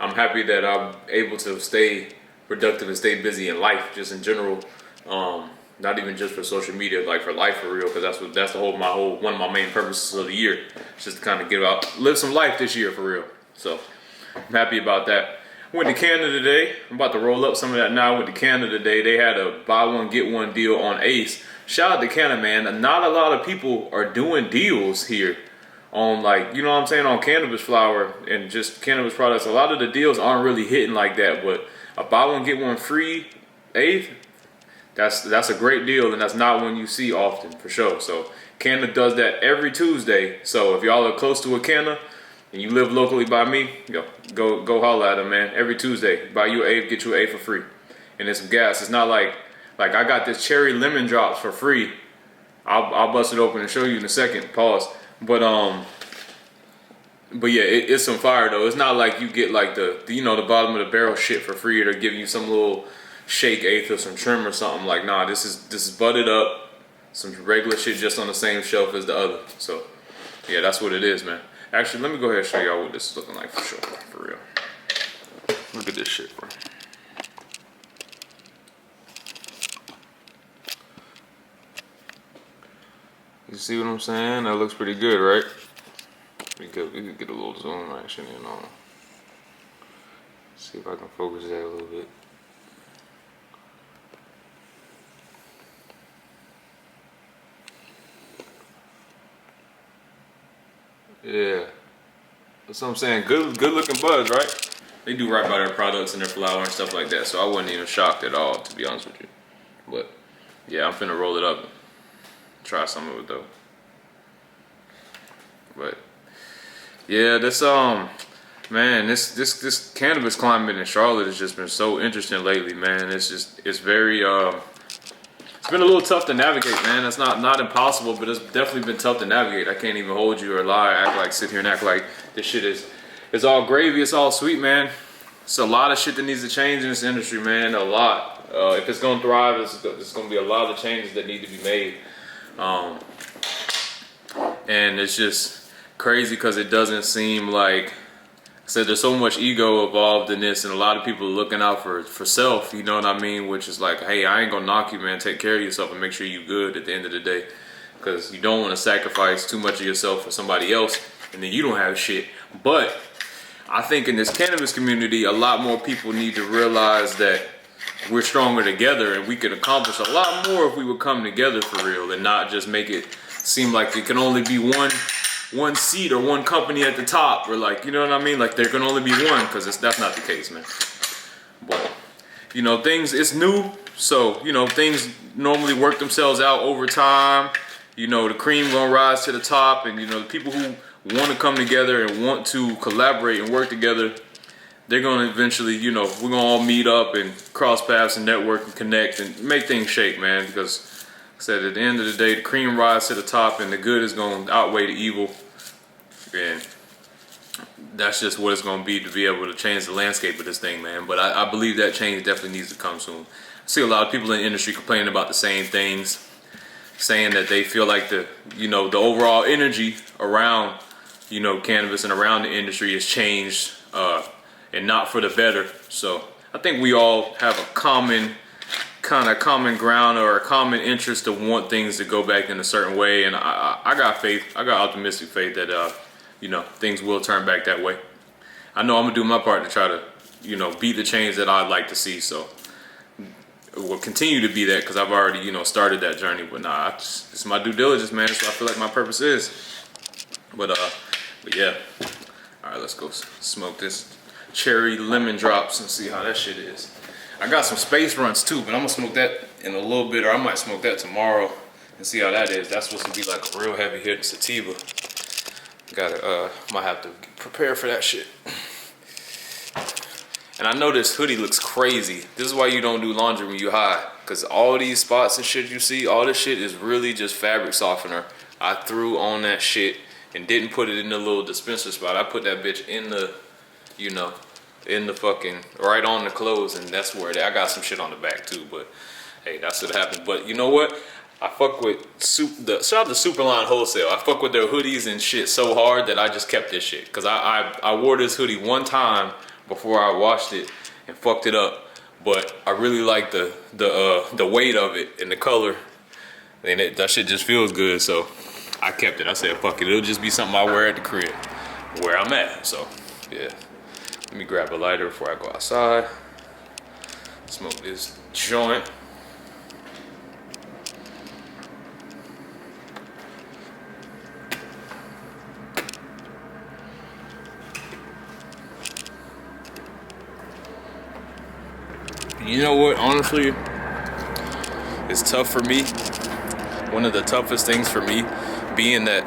I'm happy that I'm able to stay productive and stay busy in life, just in general. Not even just for social media, like for life for real, because that's one of my main purposes of the year. It's just to kind of get out, live some life this year for real. So I'm happy about that. Went to Canada today. I'm about to roll up some of that now. I went to Canada today. They had a buy one get one deal on Ace. Shout out to Canada, man. Not a lot of people are doing deals here on, like, you know what I'm saying, on cannabis flower and just cannabis products. A lot of the deals aren't really hitting like that, but a buy one get one free eighth, that's a great deal, and that's not one you see often for sure. So Canada does that every Tuesday. So if y'all are close to a Canada and you live locally by me, go holla at them, man. Every Tuesday, buy you an eighth, get you an eighth for free, and it's some gas. It's not like I got this cherry lemon drops for free. I'll bust it open and show you in a second. Pause. But yeah, it's some fire though. It's not like you get like the bottom of the barrel shit for free, or they're giving you some little shake eighth or some trim or something. Like, nah, this is butted up, some regular shit just on the same shelf as the other. So yeah, that's what it is, man. Actually, let me go ahead and show y'all what this is looking like for sure, for real. Look at this shit, bro. You see what I'm saying? That looks pretty good, right? We could get a little zoom action in on. See if I can focus that a little bit. Yeah, that's what I'm saying. Good looking buds, right? They do right by their products and their flower and stuff like that, so I wasn't even shocked at all, to be honest with you. But yeah, I'm finna roll it up and try some of it though. But yeah, this cannabis climate in Charlotte has just been so interesting lately, man. It's very it's been a little tough to navigate, man. It's not impossible, but it's definitely been tough to navigate. I can't even hold you or sit here and act like this shit is all gravy, it's all sweet, man. It's a lot of shit that needs to change in this industry, man. A lot. If it's gonna thrive, there's gonna be a lot of changes that need to be made. And it's just crazy because it doesn't seem like, I said, there's so much ego involved in this, and a lot of people are looking out for self, you know what I mean? Which is like, hey, I ain't gonna knock you, man. Take care of yourself and make sure you good at the end of the day, because you don't want to sacrifice too much of yourself for somebody else, and then you don't have shit. But I think in this cannabis community, a lot more people need to realize that we're stronger together, and we could accomplish a lot more if we would come together for real, and not just make it seem like it can only be one seat or one company at the top, or like, you know what I mean? Like there can only be one, because that's not the case, man. But it's new, so things normally work themselves out over time. The cream gonna rise to the top, and the people who want to come together and want to collaborate and work together, they're gonna eventually, we're gonna all meet up and cross paths and network and connect and make things shake, man. Because said at the end of the day, the cream rises to the top, and the good is going to outweigh the evil, and that's just what it's going to be able to change the landscape of this thing, man. But I believe that change definitely needs to come soon. I see a lot of people in the industry complaining about the same things, saying that they feel like the overall energy around cannabis and around the industry has changed, and not for the better. So I think we all have a common ground or a common interest to want things to go back in a certain way, and I got faith. I got optimistic faith that things will turn back that way. I know I'm gonna do my part to try to be the change that I'd like to see. So it will continue to be that, because I've already started that journey. But nah, it's my due diligence, man. That's what I feel like my purpose is. But yeah. All right, let's go smoke this cherry lemon drops and see how that shit is. I got some space runs too, but I'm gonna smoke that in a little bit, or I might smoke that tomorrow and see how that is. That's supposed to be like a real heavy hitting sativa. Might have to prepare for that shit. And I know this hoodie looks crazy. This is why you don't do laundry when you high, because all these spots and shit you see, all this shit is really just fabric softener. I threw on that shit and didn't put it in the little dispenser spot. I put that bitch in the, in the fucking, right on the clothes, and that's where I got some shit on the back too, but hey, that's what happened. But you know what? I fuck with shout out to Superline Wholesale. I fuck with their hoodies and shit so hard that I just kept this shit, because I wore this hoodie one time before I washed it and fucked it up. But I really like the weight of it and the color, and that shit just feels good. So I kept it. I said, fuck it, it'll just be something I wear at the crib, where I'm at. So yeah, let me grab a lighter before I go outside. Smoke this joint. You know what, honestly, it's tough for me. One of the toughest things for me, being that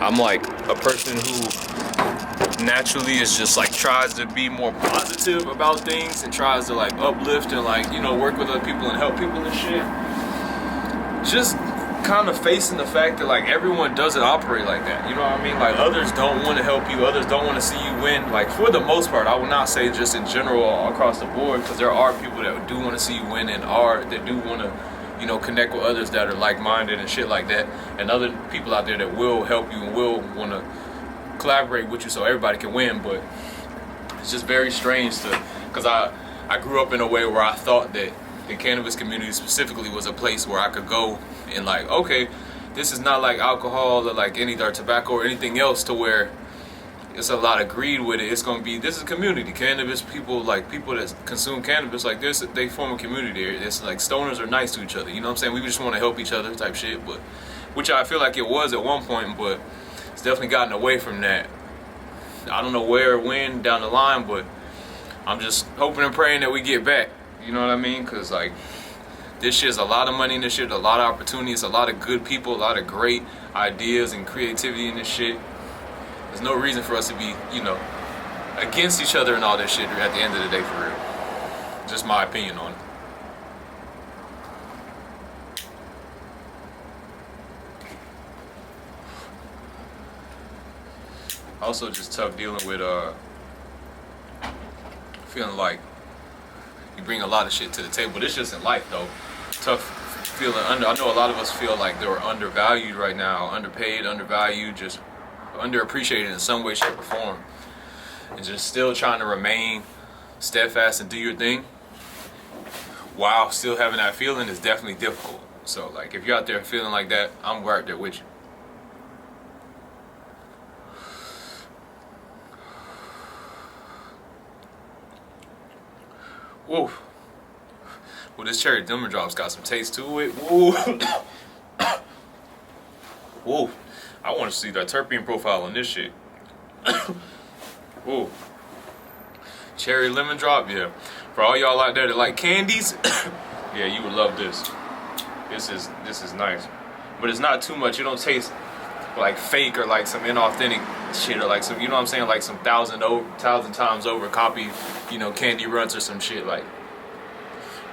I'm like a person who naturally is just like tries to be more positive about things and tries to like uplift and like, you know, work with other people and help people and shit. Just kind of facing the fact that like everyone doesn't operate like that, you know what I mean? Like others don't want to help you, others don't want to see you win. Like for the most part, I will not say just in general all across the board, because there are people that do want to see you win and that do want to, you know, connect with others that are like-minded and shit like that, and other people out there that will help you and will want to collaborate with you so everybody can win. But it's just very strange because I grew up in a way where I thought that the cannabis community specifically was a place where I could go and like, okay, this is not like alcohol or like or tobacco or anything else to where it's a lot of greed with it. It's gonna be, this is a community. Cannabis people, like people that consume cannabis like this, they form a community. It's like stoners are nice to each other. You know what I'm saying? We just want to help each other type shit. But which I feel like it was at one point, but it's definitely gotten away from that. I don't know where or when down the line, but I'm just hoping and praying that we get back. You know what I mean? Because like this shit's a lot of money in this shit, a lot of opportunities, a lot of good people, a lot of great ideas and creativity in this shit. There's no reason for us to be, you know, against each other and all that shit at the end of the day, for real. Just my opinion on it. Also just tough dealing with feeling like you bring a lot of shit to the table. This just in life though. Tough feeling I know a lot of us feel like they're undervalued right now, underpaid, undervalued, just underappreciated in some way, shape, or form. And just still trying to remain steadfast and do your thing while still having that feeling is definitely difficult. So like if you're out there feeling like that, I'm right there with you. Woo. Well, this cherry lemon drop's got some taste to it. Woo. Woo. I want to see that terpene profile on this shit. Woo. Cherry lemon drop, yeah. For all y'all out there that like candies, yeah, you would love this. This is nice. But it's not too much. It don't taste like fake or like some inauthentic shit or like some, you know what I'm saying, like some thousand times over copy, you know, candy runs or some shit. Like,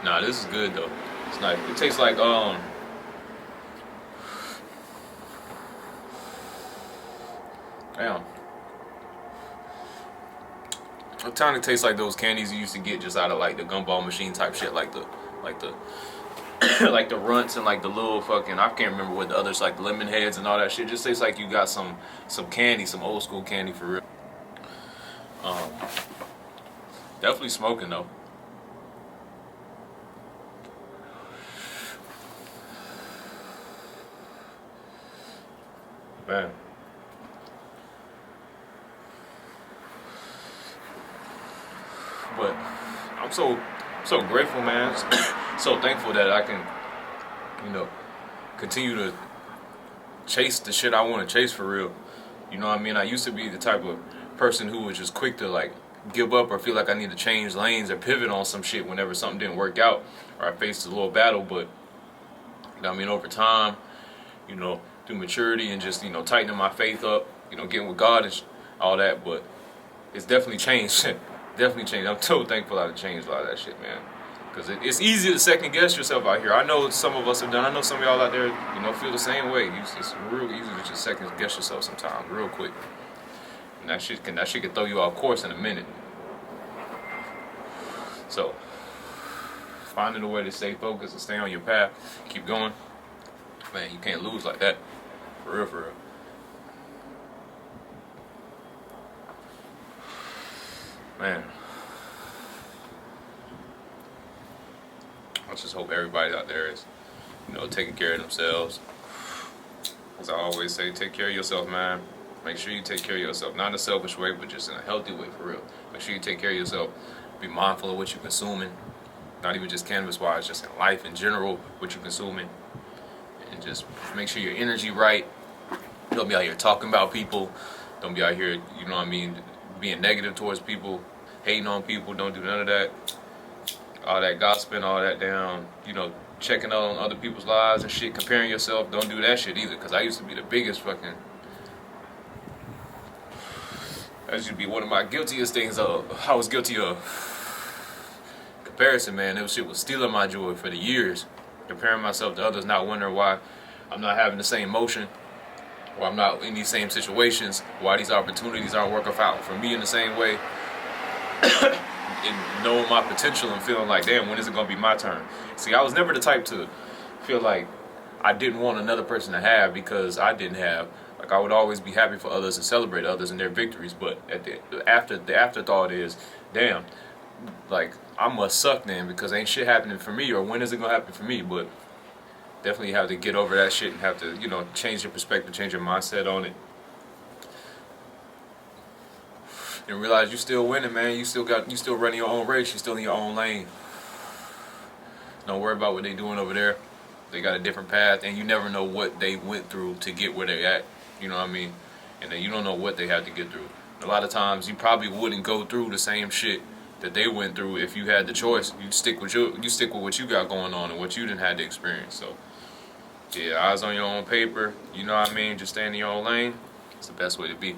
nah, this is good though. It's nice. It tastes like damn. It kind of tastes like those candies you used to get just out of like the gumball machine type shit, like the like the runts and like the little fucking, I can't remember what the others, like lemon heads and all that shit. Just tastes like you got some candy, some old school candy for real. Definitely smoking though. Man. But I'm so grateful, man. So thankful that I can, you know, continue to chase the shit I want to chase for real. You know what I mean? I used to be the type of person who was just quick to like give up or feel like I need to change lanes or pivot on some shit whenever something didn't work out or I faced a little battle. But you know what I mean, over time, you know, through maturity and just, you know, tightening my faith up, you know, getting with God and all that. But it's definitely changed. Definitely changed. I'm so thankful I've changed a lot of that shit, man. Because it's easy to second guess yourself out here. I know some of us have done. I know some of y'all out there, you know, feel the same way. It's real easy to just second guess yourself sometimes, real quick. And that shit can throw you off course in a minute. So, finding a way to stay focused and stay on your path, keep going. Man, you can't lose like that. For real, for real. Man. I just hope everybody out there is, taking care of themselves. As I always say, take care of yourself, man. Make sure you take care of yourself. Not in a selfish way, but just in a healthy way, for real. Make sure you take care of yourself. Be mindful of what you're consuming. Not even just cannabis-wise, just in life in general, what you're consuming. And just make sure your energy right. Don't be out here talking about people. Don't be out here, being negative towards people, hating on people. Don't do none of that. All that gossiping, all that down, checking out on other people's lives and shit, comparing yourself. Don't do that shit either, because I used to be the biggest fucking... That used to be one of my guiltiest things I was guilty of. Comparison, man. That shit was stealing my joy for the years. Comparing myself to others, not wondering why I'm not having the same motion, why I'm not in these same situations, why these opportunities aren't working out for me in the same way. And knowing my potential and feeling like, damn, when is it going to be my turn? See, I was never the type to feel like I didn't want another person to have because I didn't have. Like, I would always be happy for others and celebrate others and their victories. But the afterthought is, damn, like, I must suck then because ain't shit happening for me, or when is it going to happen for me? But definitely have to get over that shit and have to, change your perspective, change your mindset on it. And realize you still winning, man. You still running your own race. You still in your own lane. Don't worry about what they doing over there. They got a different path, and you never know what they went through to get where they at. You know what I mean? And then you don't know what they had to get through. A lot of times, you probably wouldn't go through the same shit that they went through if you had the choice. You stick with what you got going on and what you didn't have to experience. So, yeah, eyes on your own paper. You know what I mean? Just stay in your own lane. It's the best way to be.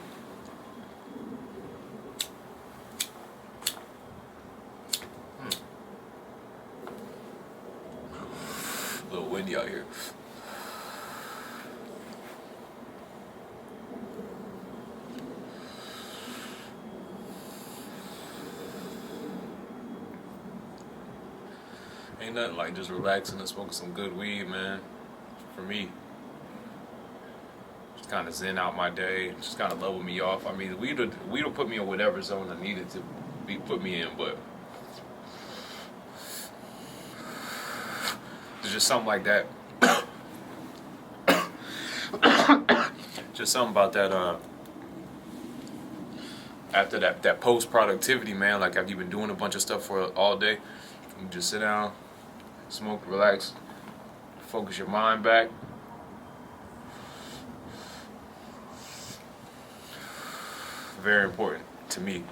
A little windy out here. Ain't nothing like just relaxing and smoking some good weed, man. For me, just kind of zen out my day, just kind of level me off. I mean, weed will put me in whatever zone I needed to put me in, but there's just something like that. Just something about that. After that post productivity, man. Like after you've been doing a bunch of stuff for all day, you just sit down, smoke, relax, focus your mind back. Very important to me.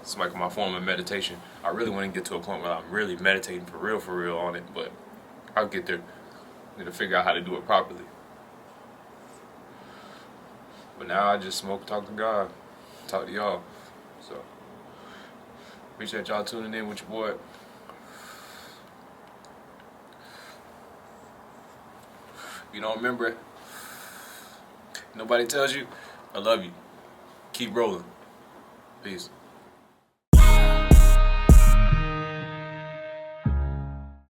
It's like my form of meditation. I really want to get to a point where I'm really meditating for real on it, but I'll get there. I need to figure out how to do it properly. But now I just smoke, talk to God, talk to y'all. So appreciate y'all tuning in with your boy. If you don't remember it, nobody tells you, I love you. Keep rolling. Peace.